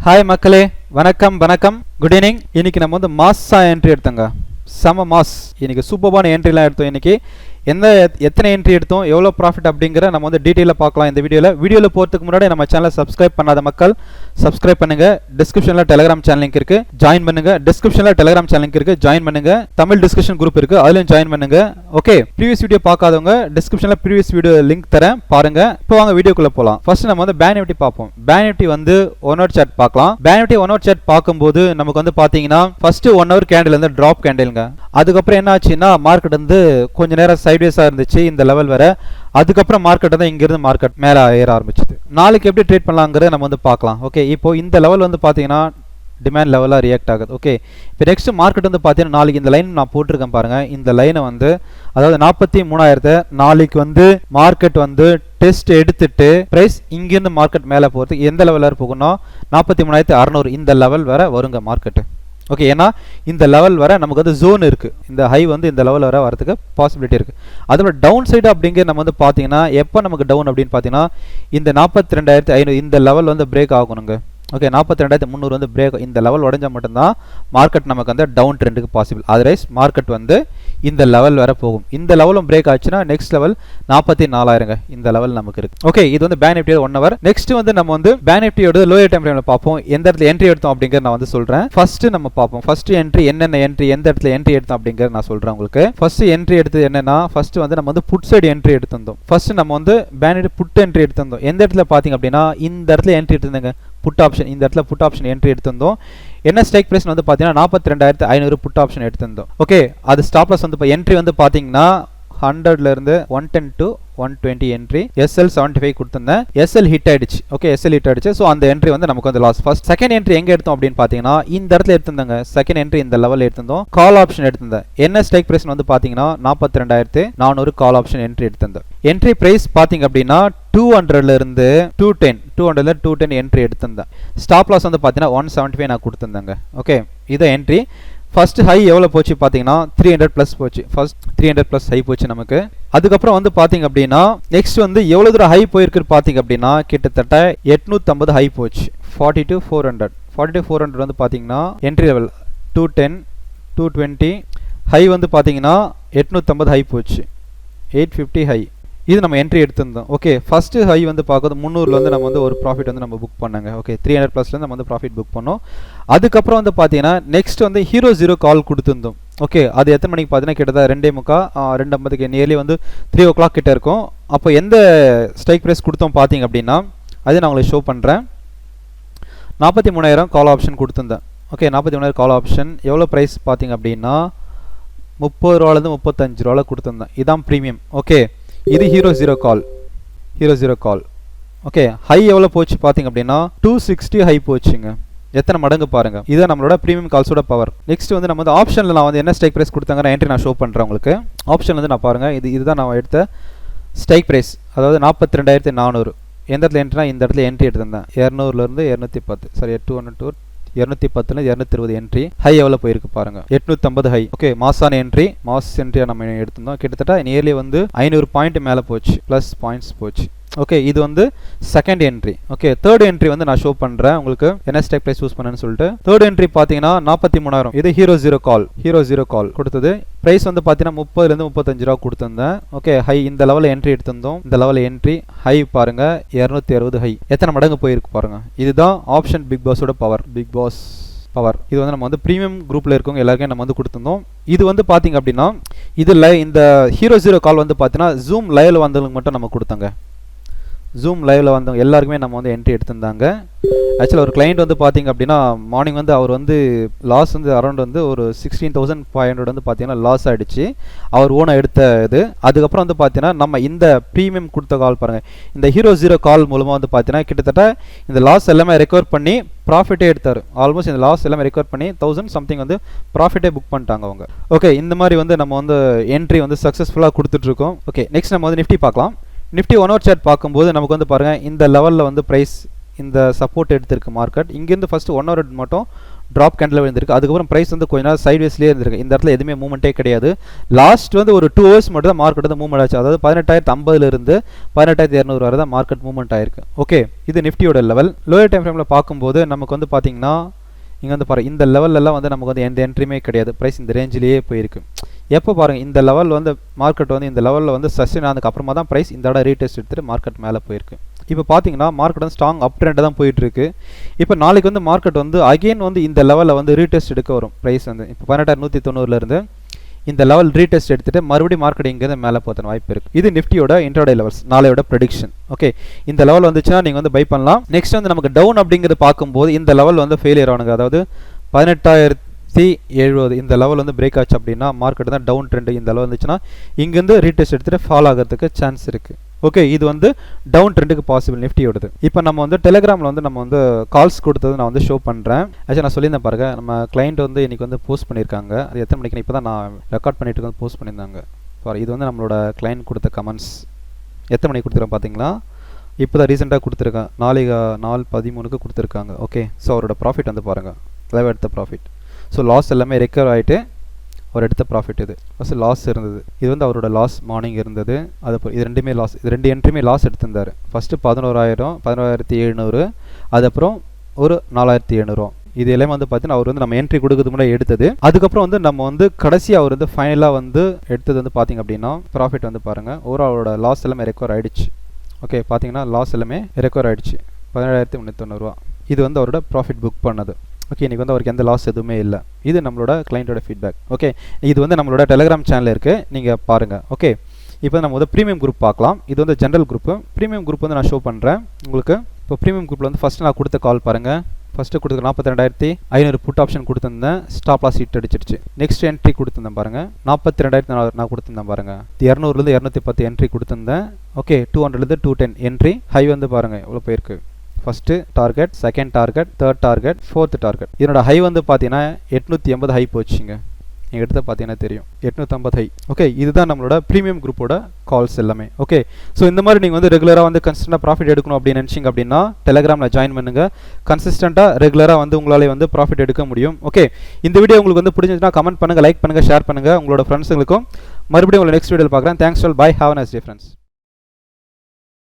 Hi மக்களே, வணக்கம் வணக்கம், குட் ஈவினிங். இன்னைக்கு நம்ம வந்து மாஸா என்ட்ரி எடுத்தோங்க. செம மாஸ். இன்னைக்கு சூப்பரான என்ட்ரிலாம் எடுத்தோம். இன்னைக்கு எத்தனை என்ட்ரி எடுத்தோம், எவ்வளோ ப்ராஃபிட் அப்படிங்கிற நம்ம வந்து டீட்டெயிலாக பார்க்கலாம் இந்த வீடியோவில் போகிறதுக்கு முன்னாடி நம்ம சேனலை சப்ஸ்கிரைப் பண்ணாத மக்கள் சப்ஸ்கிரைப் பண்ணுங்க. டிஸ்கிரிப்ஷனில் டெலிகிராம் சேனல் லிங்க் இருக்கு, ஜாயின் பண்ணுங்க. டிஸ்கிரிப்ஷனில் டெலிகிராம் சேனல் லிங்க் இருக்கு, ஜாயின் பண்ணுங்க. தமிழ் டிஸ்கஷன் குரூப் இருக்கு, அதுலயும் ஜாயின் பண்ணுங்க. ஓகே, ப்ரீவியஸ் வீடியோ பார்க்காதவங்க டிஸ்கிரிப்ஷனில் ப்ரீவியஸ் வீடியோ லிங்க் தரேன், பாருங்க. இப்போ வாங்க வீடியோக்குள்ள போகலாம். ஃபர்ஸ்ட் நம்ம வந்து பேங்க் நிஃப்டி பார்ப்போம். பேங்க் நிஃப்டி வந்து 1 hour சார்ட் பார்க்கலாம். பேங்க் நிஃப்டி 1 hour சார்ட் பார்க்கும்போது நமக்கு வந்து பார்த்தீங்கன்னா ஃபர்ஸ்ட் 1 hour கேண்டில் வந்து ட்ராப் கேண்டில்ங்க. அதுக்கப்புறம் என்ன ஆச்சுன்னா மார்க்கெட் வந்து கொஞ்ச நேரம் சைட்வேஸாக இருந்துச்சு இந்த லெவல் வர. அதுக்கப்புறம் மார்க்கெட் வந்து இங்கிருந்து மார்க்கெட் மேலே ஏற ஆரம்பிச்சது. நாளைக்கு எப்படி ட்ரேட் பண்ணலாங்கிறத நம்ம வந்து பார்க்கலாம். ஓகே, இப்போ இந்த லெவல் வந்து பார்த்தீங்கன்னா டிமாண்ட் லெவலாக ரியாக்ட் ஆகுது. ஓகே, இப்போ நெக்ஸ்ட் மார்க்கெட் வந்து பார்த்தீங்கன்னா நாளைக்கு இந்த லைன் நான் போட்டிருக்கேன் பாருங்கள். இந்த லைனை வந்து அதாவது 43,000 நாளைக்கு வந்து மார்க்கெட் வந்து டெஸ்ட் எடுத்துட்டு ப்ரைஸ் இங்கிருந்து மார்க்கெட் மேலே போகிறதுக்கு எந்த லெவலில் போகணும், 43,600 இந்த லெவல் வர வருங்க மார்க்கெட்டு. ஓகே, ஏன்னா இந்த லெவல் வர நமக்கு வந்து ஜோன் இருக்குது. இந்த ஹை வந்து இந்த லெவல் வர வரதுக்கு பாசிபிலிட்டி இருக்குது. அதோட டவுன் சைடு அப்படிங்கிற நம்ம வந்து பார்த்தீங்கன்னா எப்போ நமக்கு டவுன் அப்படின்னு பார்த்தீங்கன்னா இந்த 42,500 இந்த லெவல் வந்து பிரேக் ஆகணுங்க. ஓகே, 42,300 வந்து பிரேக், இந்த லெவல் உடஞ்சால் மட்டும்தான் மார்க்கெட் நமக்கு வந்து டவுன் ட்ரெண்டுக்கு பாசிபிள். அதர்வைஸ் மார்க்கெட் வந்து இந்த லெவல் வர போகும். இந்த லெவலும் பிரேக் ஆச்சுன்னா நெக்ஸ்ட் லெவல் 44,000 இந்த லெவல் நமக்கு இருக்கு. ஓகே, இது வந்து பேங்க் நிஃப்டியோட 1 hour. நெக்ஸ்ட் வந்து நம்ம வந்து பேங்க் நிஃப்டியோட லோயர் டைம் ஃப்ரேம்ல பார்ப்போம். எந்த இடத்துல என்ட்ரி எடுத்தோம் அப்படிங்கறத நான் வந்து சொல்றேன். ஃபர்ஸ்ட் நம்ம பார்ப்போம். ஃபர்ஸ்ட் என்ட்ரி என்னென்ன என்ட்ரி எந்த இடத்துல என்ட்ரி எடுத்தோம் அப்படிங்கறத நான் சொல்றேன் உங்களுக்கு. ஃபர்ஸ்ட் என்ட்ரி எடுத்தது என்னன்னா ஃபர்ஸ்ட் வந்து நம்ம வந்து புட் சைடு என்ட்ரி எடுத்திருந்தோம். ஃபர்ஸ்ட் நம்ம வந்து பேங்க் நிஃப்டி புட் என்ட்ரி எடுத்திருந்தோம். எந்த இடத்துல பாத்தீங்க அப்படின்னா இந்த இடத்துல என்ட்ரி எடுத்திருந்தேங்க. புட் ஆப்ஷன், இந்த இடத்துல புட் ஆப்ஷன் என்ட்ரி எடுத்திருந்தோம். என்ன ஸ்ட்ரைக் பிரைஸ் வந்து பார்த்தீங்கன்னா 42,500 புட் ஆப்ஷன் எடுத்திருந்தோம். ஓகே, அது ஸ்டாப் லாஸ் வந்து இப்போ என்ட்ரி வந்து பார்த்தீங்கன்னா 100ல இருந்து 110 to 120 என்ட்ரி. எஸ்எல் 75 கொடுத்திருந்தேன். எஸ்எல் ஹிட் ஆயிடுச்சு. ஓகே, எஸ்எல் ஹிட் ஆயிடுச்சு. ஸோ அந்த என்ட்ரி வந்து நமக்கு வந்து லாஸ். ஃபர்ஸ்ட் செகண்ட் என்ட்ரி எங்க எடுத்தோம் அப்படின்னு பார்த்தீங்கன்னா இந்த இடத்துல எடுத்திருந்தாங்க. செகண்ட் என்ட்ரி இந்த லெவல் எடுத்திருந்தோம். கால் ஆப்ஷன் எடுத்திருந்தேன். என்ன ஸ்ட்ரைக் பிரைஸ் வந்து பார்த்தீங்கன்னா 42,400 கால் ஆப்ஷன் என்ட்ரி எடுத்திருந்தேன். என்ட்ரி பிரைஸ் பார்த்தீங்க அப்படின்னா 200ல இருந்து 210 என்ட்ரி எடுத்திருந்தேன். ஸ்டாப் லாஸ் வந்து பார்த்தீங்கன்னா 175 நான் கொடுத்திருந்தேங்க. ஓகே, இதை என்ட்ரி. ஃபர்ஸ்ட் ஹை எவ்வளோ போச்சு பார்த்தீங்கன்னா 300 ப்ளஸ் போச்சு. ஃபர்ஸ்ட் 300 ப்ளஸ் ஹை போச்சு நமக்கு. அதுக்கப்புறம் வந்து பார்த்தீங்க அப்படின்னா நெக்ஸ்ட் வந்து எவ்வளோ தூரம் ஹை போயிருக்குன்னு பார்த்தீங்க அப்படின்னா கிட்டத்தட்ட 850 ஹை போச்சு. 42,400 வந்து பார்த்தீங்கன்னா என்ட்ரி லெவல் 210 220 ஹை வந்து பார்த்தீங்கன்னா 850 ஹை போச்சு. 850 ஹை இது நம்ம என்ட்ரி எடுத்திருந்தோம். ஓகே, ஃபர்ஸ்ட் ஹை வந்து பார்க்குறது 300ல வந்து நம்ம வந்து ஒரு ப்ராஃபிட் வந்து நம்ம புக் பண்ணாங்க. ஓகே, 300 ப்ளஸ்ல நம்ம வந்து ப்ராஃபிட் புக் பண்ணோம். அதுக்கப்புறம் வந்து பார்த்தீங்கன்னா நெக்ஸ்ட் வந்து ஹீரோ 0 கால் கொடுத்துருந்தோம். ஓகே, அது எத்தனை மணிக்கு பார்த்தீங்கன்னா கிட்டத்தட்ட 2:45 நியர்லி வந்து 3 o'clock கிட்ட இருக்கும். அப்போ எந்த ஸ்ட்ரைக் ப்ரைஸ் கொடுத்தோம் பார்த்தீங்க அப்படின்னா அது நான் உங்களுக்கு ஷோ பண்ணுறேன். 43,000 கால் ஆப்ஷன் கொடுத்துருந்தேன். ஓகே, 43,000 கால் ஆப்ஷன் எவ்வளோ ப்ரைஸ் பார்த்தீங்க அப்படின்னா 30 ரூபாலேருந்து 35 ரூபாவில் கொடுத்துருந்தேன். இதான் ப்ரீமியம். ஓகே, இது ஹீரோ 0 கால். ஓகே, ஹை எவ்வளோ போச்சு பார்த்தீங்க அப்படின்னா 260 ஹை போச்சுங்க. எத்தனை மடங்கு பாருங்க. இதுதான் நம்மளோட ப்ரீமியம் கால்ஸோட பவர். நெக்ஸ்ட் வந்து நம்ம வந்து ஆப்ஷனில் நான் வந்து என்ன ஸ்ட்ரைக் பிரைஸ் கொடுத்தாங்க நான் என்ட்ரி நான் ஷோ பண்ணுறேன் உங்களுக்கு. ஆப்ஷன் வந்து நான் பாருங்க, இதுதான் நான் எடுத்த ஸ்ட்ரைக் பிரைஸ். அதாவது 42,400 எந்த இடத்துல என்ட்ரினா இந்த இடத்துல என்ட்ரி எடுத்திருந்தேன். 200லேருந்து 210 சாரி 210ல 220 என்ட்ரி. ஹை எவ்வளோ போயிருக்கு பாருங்க, 850 ஹை. ஓகே, மாசான என்ட்ரி, மாஸ் என்ட்ரியா நம்ம எடுத்திருந்தோம். கிட்டத்தட்ட நியர்லி வந்து 500 பாயிண்ட் மேலே போச்சு, ப்ளஸ் பாயிண்ட்ஸ் போச்சு. ஓகே, இது வந்து second entry. Okay, third entry வந்து நான் ஷோ பண்ணுறேன் உங்களுக்கு என்ன ஸ்ட்ரைக் பிரைஸ் யூஸ் பண்ணேன்னு சொல்லிட்டு. தேர்ட் என்ட்ரி பார்த்தீங்கன்னா 43,000. இது ஹீரோ 0 கால் கொடுத்தது. பிரைஸ் வந்து பார்த்தீங்கன்னா 30லேருந்து 35 ரூபா கொடுத்துருந்தேன். ஓகே, ஹை இந்த லெவலில் என்ட்ரி எடுத்திருந்தோம். இந்த லெவலில் என்ட்ரி ஹை பாருங்க 260 ஹை. எத்தனை மடங்கு போயிருக்கு பாருங்க. இதுதான் ஆப்ஷன் பிக் பாஸோட பவர். பிக் பாஸ் பவர் இது வந்து நம்ம வந்து ப்ரீமியம் குரூப்பில் இருக்கவங்க எல்லாருக்கும் நம்ம வந்து கொடுத்துருந்தோம். இது வந்து பார்த்தீங்க அப்படின்னா இதில் இந்த ஹீரோ 0 கால் வந்து பார்த்தீங்கன்னா ஜூம் லைவ்ல வந்தவங்களுக்கு மட்டும் நம்ம கொடுத்தாங்க. ஜூம் லைவ்ல வந்தவங்க எல்லாருக்குமே நம்ம வந்து என்ட்ரி எடுத்திருந்தாங்க. ஆக்சுவலாக ஒரு கிளைண்ட் வந்து பார்த்தீங்க அப்படின்னா மார்னிங் வந்து அவர் வந்து லாஸ் வந்து அரௌண்ட் வந்து ஒரு 16,500 வந்து பார்த்தீங்கன்னா லாஸ் ஆகிடுச்சு. அவர் ஓனாக எடுத்த இது. அதுக்கப்புறம் வந்து பார்த்தீங்கன்னா நம்ம இந்த ப்ரீமியம் கொடுத்த கால் பாருங்கள். இந்த ஹீரோ 0 கால் மூலமாக வந்து பார்த்தீங்கன்னா கிட்டத்தட்ட இந்த லாஸ் எல்லாமே ரெக்கவர் பண்ணி ப்ராஃபிட்டே எடுத்தார். ஆல்மோஸ்ட் இந்த லாஸ் எல்லாமே ரெக்கவர் பண்ணி 1000 சம்திங் வந்து ப்ராஃபிட்டே புக் பண்ணிட்டாங்க அவங்க. ஓகே, இந்த மாதிரி வந்து நம்ம வந்து என்ட்ரி வந்து சக்ஸஸ்ஃபுல்லாக கொடுத்துட்ருக்கோம். ஓகே, நெக்ஸ்ட் நம்ம வந்து நிஃப்டி பார்க்கலாம். நிஃப்டி 1 hour சார்ட் பார்க்கும்போது நமக்கு வந்து பாருங்கள் இந்த லெவலில் வந்து ப்ரைஸ் இந்த சப்போர்ட் எடுத்திருக்கு மார்க்கெட். இங்கேருந்து ஃபஸ்ட்டு 1 hour மட்டும் ட்ராப் கேண்டில் விழுந்திருக்கு. அதுக்கப்புறம் ப்ரைஸ் வந்து கொஞ்ச நேரம் சைட்வேஸ்லேயே இருந்திருக்கு. இந்த இடத்துல எதுவுமே மூவ்மெண்ட்டே கிடையாது. லாஸ்ட் வந்து ஒரு 2 ஹவர்ஸ் மட்டும் தான் மார்க்கெட் வந்து மூவ்மெண்ட் ஆச்சு. அதாவது 18,050 18,200 வரை தான் மார்க்கெட் மூவ்மெண்ட் ஆயிருக்கு. ஓகே, இது நிஃப்டியோட லெவல். லோயர் டைம் ஃப்ரேமில் பார்க்கும்போது நமக்கு வந்து பார்த்தீங்கன்னா இங்கே வந்து பாருங்கள், இந்த லெவலெல்லாம் வந்து நமக்கு வந்து எந்த என்ட்ரியுமே கிடையாது. ப்ரைஸ் இந்த ரேஞ்சிலேயே போயிருக்கு. எப்போ பாருங்கள், இந்த லெவல் வந்து மார்க்கெட் வந்து இந்த லெவலில் வந்து சஸ்டெயின் ஆனதுக்கு அப்புறமா தான் ப்ரைஸ் இந்த இடம் ரீடெஸ்ட் எடுத்துகிட்டு மார்க்கெட் மேலே போயிருக்கு. இப்போ பார்த்தீங்கன்னா மார்க்கெட் வந்து ஸ்ட்ராங் அப் ட்ரெண்ட் தான் போயிட்டுருக்கு. இப்போ நாளைக்கு வந்து மார்க்கெட் வந்து அகெயின் வந்து இந்த லெவலில் வந்து ரீடெஸ்ட் எடுக்க வரும். ப்ரைஸ் வந்து இப்போ 18,190 இந்த லெவல் ரீடெஸ்ட் எடுத்துகிட்டு மறுபடியும் மார்க்கெட் இங்கேருந்து மேலே போகிற வாய்ப்பு இருக்குது. இது நிஃப்டியோட இன்ட்ராடே லெவல்ஸ், நாளையோட ப்ரெடிக்ஷன். ஓகே, இந்த லெவல் வந்துச்சுன்னா நீங்கள் வந்து பை பண்ணலாம். நெக்ஸ்ட் வந்து நமக்கு டவுன் அப்படிங்கிறது பார்க்கும்போது இந்த லெவல் வந்து ஃபெயிலியர் ஆனுங்க. அதாவது 18,070 இந்த லெவல் வந்து பிரேக் ஆச்சு அப்படின்னா மார்க்கெட் தான் டவுன் ட்ரெண்ட். இந்த லெவல் வந்துச்சுன்னா இங்கேருந்து ரீடெஸ்ட் எடுத்துகிட்டு ஃபால் ஆகிறதுக்கு சான்ஸ் இருக்குது. ஓகே, இது வந்து டவுன் ட்ரெண்டுக்கு பாசிபிள் நிஃப்டியோடது. இப்போ நம்ம வந்து டெலிகிராமில் வந்து நம்ம வந்து கால்ஸ் கொடுத்தது நான் வந்து ஷோ பண்ணுறேன். ஆக்சுவலி நான் சொல்லியிருந்தேன் பாருங்க, நம்ம கிளைண்ட் வந்து இன்றைக்கி வந்து போஸ்ட் பண்ணியிருக்காங்க. அது எத்தனை மணிக்கு இப்போ தான் நான் ரெக்கார்ட் பண்ணிட்டு வந்து போஸ்ட் பண்ணியிருந்தாங்க. பாரு, இது வந்து நம்மளோட கிளைண்ட் கொடுத்த கமெண்ட்ஸ். எத்தனை மணிக்கு கொடுத்துருக்கேன் பார்த்தீங்களா? இப்போ தான் ரீசெண்டாக கொடுத்துருக்கேன். 4:13 கொடுத்துருக்காங்க. ஓகே, ஸோ அவரோட ப்ராஃபிட் வந்து பாருங்கள், லைவ் எடுத்த ப்ராஃபிட். ஸோ லாஸ் எல்லாமே ரெக்கவர் ஆகிட்டு ஒரு எடுத்த ப்ராஃபிட். இது ஃபஸ்ட்டு லாஸ் இருந்தது. இது வந்து அவரோட லாஸ் மார்னிங் இருந்தது. அது இது ரெண்டுமே லாஸ். இது ரெண்டு என்ட்ரியுமே லாஸ் எடுத்திருந்தார். ஃபஸ்ட்டு 11,000 11,700, அதுக்கப்புறம் ஒரு 4,700. இது எல்லாமே வந்து பார்த்தீங்கன்னா அவர் வந்து நம்ம என்ட்ரி கொடுக்கறதுக்கு முன்னாடி எடுத்தது. அதுக்கப்புறம் வந்து நம்ம வந்து கடைசியாக அவர் வந்து ஃபைனலாக வந்து எடுத்தது வந்து பார்த்திங்க அப்படின்னா ப்ராஃபிட் வந்து பாருங்கள், அவரோட லாஸ் எல்லாமே ரெக்கவர் ஆகிடுச்சு. ஓகே, பார்த்தீங்கன்னா லாஸ் எல்லாமே ரெக்கவர் ஆகிடுச்சு. 17,390. இது வந்து அவரோட ப்ராஃபிட் புக் பண்ணது. ஓகே, இன்றைக்கி வந்து அவருக்கு எந்த லாஸ் எதுவுமே இல்லை. இது நம்மளோட கிளைண்ட்டோட ஃபீட்பேக். ஓகே, இது வந்து நம்மளோட டெலிகிராம் சேனல் இருக்குது, நீங்கள் பாருங்கள். ஓகே, இப்போ நம்ம வந்து ப்ரீமியம் குரூப் பார்க்கலாம். இது வந்து ஜென்ரல் குரூப்பு. ப்ரீமியம் குரூப் வந்து நான் ஷோ பண்ணுறேன் உங்களுக்கு. இப்போ ப்ரீமியம் குரூப்பில் வந்து ஃபஸ்ட்டு நான் கொடுத்த கால் பாருங்கள். ஃபஸ்ட்டு கொடுத்து 42,500 புட் ஆப்ஷன் கொடுத்துருந்தேன். ஸ்டாப் லாஸ் ஹிட் அடிச்சிடுச்சு. நெக்ஸ்ட் என்ட்ரி கொடுத்துருந்தேன் பாருங்கள், 42,400 நான் கொடுத்துருந்தேன் பாருங்கள். 200லேருந்து 210 என்ட்ரி கொடுத்துருந்தேன். ஓகே, 200லேருந்து 210 என்ட்ரி. ஹை வந்து பாருங்கள் எவ்வளோ போயிருக்கு. First target, second target, third target, fourth target. இதனோட ஹை வந்து பார்த்தீங்கன்னா 880 ஹை போச்சுங்க. நீங்கள் எடுத்து பார்த்தீங்கன்னா தெரியும், 850 ஹை. ஓகே, இதுதான் நம்மளோட ப்ரீமியம் குரூப்போட கால்ஸ் எல்லாமே. ஓகே, ஸோ இந்த மாதிரி நீங்கள் வந்து ரெகுலராக வந்து கன்சிஸ்டண்டாக ப்ராஃபிட் எடுக்கணும் அப்படின்னு நினச்சிங்க அப்படின்னா டெலிகிராமில் ஜாயின் பண்ணுங்கள். கன்சிஸ்டண்ட்டாக ரெகுலராக வந்து உங்களால் வந்து ப்ராஃபிட் எடுக்க முடியும். ஓகே, இந்த வீடியோ உங்களுக்கு வந்து பிடிச்சிருந்துச்சுன்னா கமெண்ட் பண்ணுங்கள், லைக் பண்ணுங்கள், ஷேர் பண்ணுங்கள் உங்களோட ஃப்ரெண்ட்ஸுங்களுக்கும். மறுபடியும் உங்களை நெக்ஸ்ட் வீடியோவில் பார்க்குறேன். Thanks all, bye, have a nice day friends.